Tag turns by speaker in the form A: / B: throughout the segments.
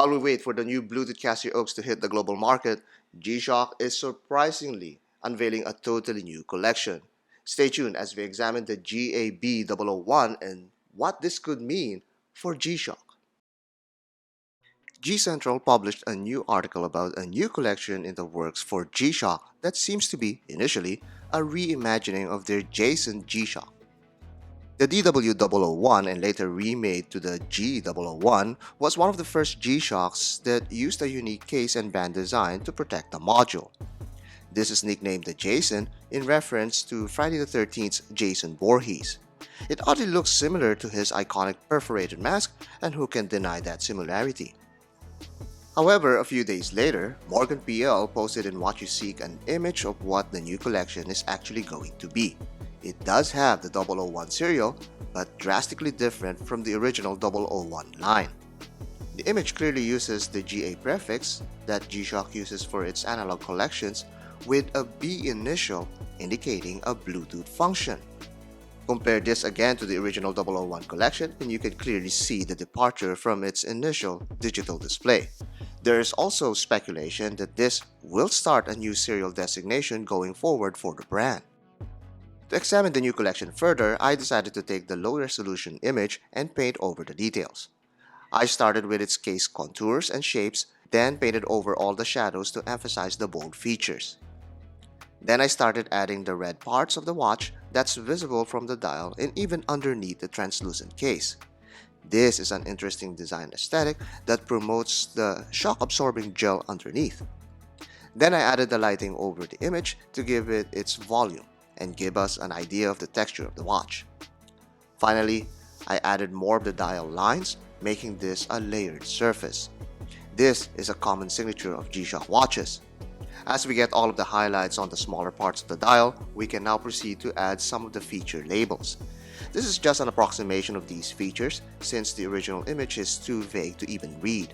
A: While we wait for the new Bluetooth CasiOaks to hit the global market, Gshock is surprisingly unveiling a totally new collection. Stay tuned as we examine the GA-B001 and what this could mean for Gshock. G Central published a new article about a new collection in the works for Gshock that seems to be, initially, a reimagining of their Jason Gshock. The DW001 and later remade to the G001 was one of the first G-Shocks that used a unique case and band design to protect the module. This is nicknamed the Jason in reference to Friday the 13th's Jason Voorhees. It oddly looks similar to his iconic perforated mask, and who can deny that similarity? However, a few days later, Morganpl posted in watchuseek an image of what the new collection is actually going to be. It does have the 001 serial, but drastically different from the original 001 line. The image clearly uses the GA prefix that Gshock uses for its analog collections, with a B initial indicating a Bluetooth function. Compare this again to the original 001 collection and you can clearly see the departure from its initial digital display. There is also speculation that this will start a new serial designation going forward for the brand. To examine the new collection further, I decided to take the low-resolution image and paint over the details. I started with its case contours and shapes, then painted over all the shadows to emphasize the bold features. Then I started adding the red parts of the watch that's visible from the dial and even underneath the translucent case. This is an interesting design aesthetic that promotes the shock-absorbing gel underneath. Then I added the lighting over the image to give it its volume and give us an idea of the texture of the watch. Finally, I added more of the dial lines, making this a layered surface. This is a common signature of Gshock watches. As we get all of the highlights on the smaller parts of the dial, we can now proceed to add some of the feature labels. This is just an approximation of these features, since the original image is too vague to even read.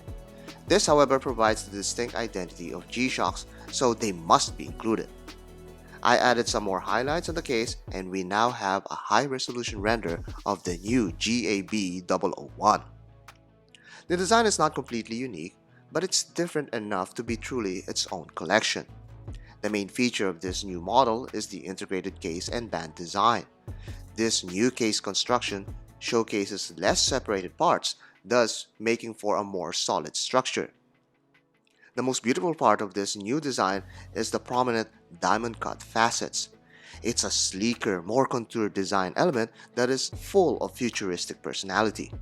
A: This, however, provides the distinct identity of Gshocks, so they must be included. I added some more highlights on the case, and we now have a high-resolution render of the new GA-B001. The design is not completely unique, but it's different enough to be truly its own collection. The main feature of this new model is the integrated case and band design. This new case construction showcases less separated parts, thus making for a more solid structure. The most beautiful part of this new design is the prominent diamond-cut facets. It's a sleeker, more contoured design element that is full of futuristic personality.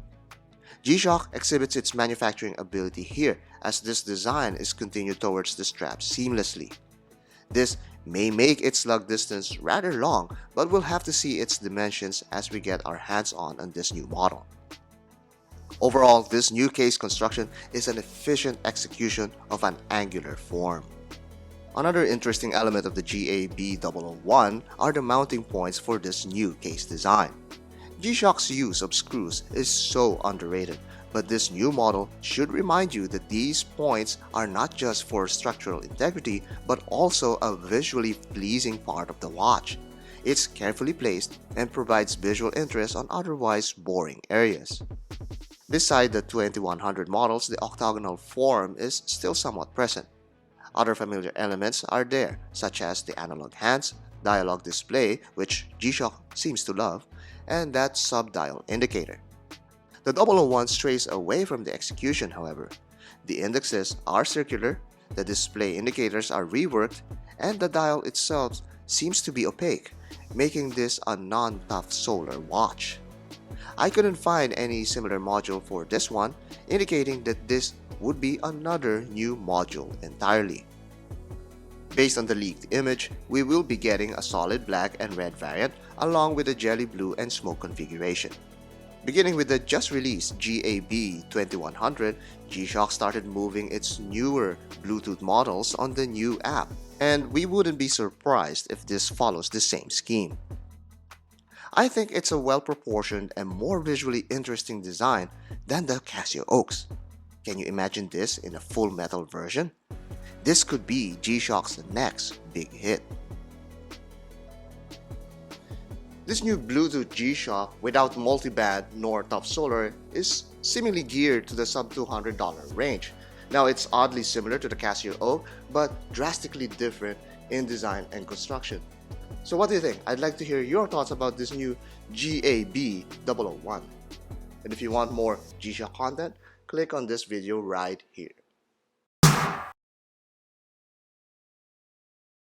A: Gshock exhibits its manufacturing ability here, as this design is continued towards the strap seamlessly. This may make its lug distance rather long, but we'll have to see its dimensions as we get our hands on this new model. Overall, this new case construction is an efficient execution of an angular form. Another interesting element of the GA-B001 are the mounting points for this new case design. Gshock's use of screws is so underrated, but this new model should remind you that these points are not just for structural integrity, but also a visually pleasing part of the watch. It's carefully placed and provides visual interest on otherwise boring areas. Beside the 2100 models, the octagonal form is still somewhat present. Other familiar elements are there, such as the analog hands, dialogue display, which Gshock seems to love, and that sub-dial indicator. The 001 strays away from the execution, however. The indexes are circular, the display indicators are reworked, and the dial itself seems to be opaque, making this a non-tough solar watch. I couldn't find any similar module for this one, indicating that this would be another new module entirely. Based on the leaked image, we will be getting a solid black and red variant along with a jelly blue and smoke configuration. Beginning with the just released GA-B2100, Gshock started moving its newer Bluetooth models on the new app, and we wouldn't be surprised if this follows the same scheme. I think it's a well-proportioned and more visually interesting design than the CasiOaks. Can you imagine this in a full metal version? This could be Gshock's next big hit. This new Bluetooth Gshock without multiband nor top solar is seemingly geared to the sub $200 range. Now it's oddly similar to the CasiOak, but drastically different in design and construction. So what do you think? I'd like to hear your thoughts about this new GA-B001. And if you want more Gshock content, click on this video right here.